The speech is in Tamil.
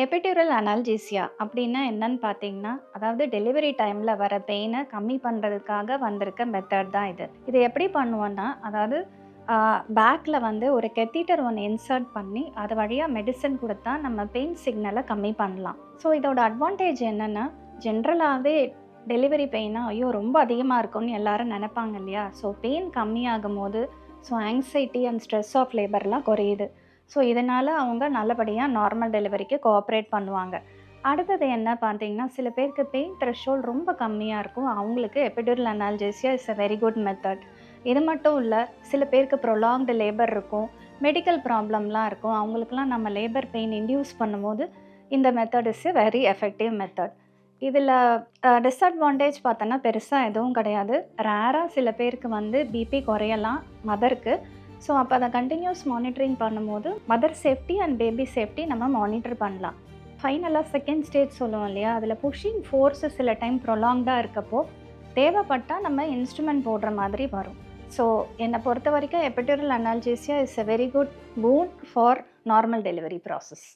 எபிட்யூரல் அனால்ஜீசியா அப்படின்னா என்னன்னு பார்த்தீங்கன்னா, அதாவது டெலிவரி டைமில் வர பெயினை கம்மி பண்ணுறதுக்காக வந்திருக்க மெத்தட் தான் இது. இதை எப்படி பண்ணுவோன்னா, அதாவது பேக்கில் வந்து ஒரு கெத்தீட்டர் ஒன்று இன்சர்ட் பண்ணி அது வழியாக மெடிசன் கொடுத்தா நம்ம பெயின் சிக்னலை கம்மி பண்ணலாம். ஸோ இதோட அட்வான்டேஜ் என்னென்னா, ஜென்ரலாகவே டெலிவரி பெயினா ஐயோ ரொம்ப அதிகமாக இருக்கும்னு எல்லாரும் நினைப்பாங்க இல்லையா? ஸோ பெயின் கம்மியாகும் போது ஆங்ஸைட்டி அண்ட் ஸ்ட்ரெஸ் ஆஃப் லேபர்லாம் குறையுது. ஸோ இதனால் அவங்க நல்லபடியாக நார்மல் டெலிவரிக்கு கோஆப்ரேட் பண்ணுவாங்க. அடுத்தது என்ன பார்த்தீங்கன்னா, சில பேருக்கு பெயின் த்ரெஷோல்ட் ரொம்ப கம்மியாக இருக்கும். அவங்களுக்கு epidural analgesia is a very good method. இது மட்டும் இல்லை, சில பேருக்கு ப்ரொலாங்டு லேபர் இருக்கும், மெடிக்கல் ப்ராப்ளம்லாம் இருக்கும். அவங்களுக்குலாம் நம்ம லேபர் பெயின் இன்டியூஸ் பண்ணும்போது இந்த method is a very effective method. இதில் டிஸ்அட்வான்டேஜ் பார்த்தோன்னா பெருசாக எதுவும் கிடையாது. ரேராக சில பேருக்கு வந்து பிபி குறையலாம் மதருக்கு. ஸோ அப்போ அதை கண்டினியூஸ் மானிட்டரிங் பண்ணும்போது mother safety and baby safety நம்ம மானிட்டர் பண்ணலாம். ஃபைனலாக செகண்ட் ஸ்டேஜ் சொல்லுவோம் இல்லையா, அதில் புஷிங் ஃபோர்ஸு சில டைம் ப்ரொலாங்டாக இருக்கப்போ தேவைப்பட்டால் நம்ம இன்ஸ்ட்ருமெண்ட் போடுற மாதிரி வரும். ஸோ என்னை பொறுத்த வரைக்கும் epidural analgesia is a very good boon for normal delivery process.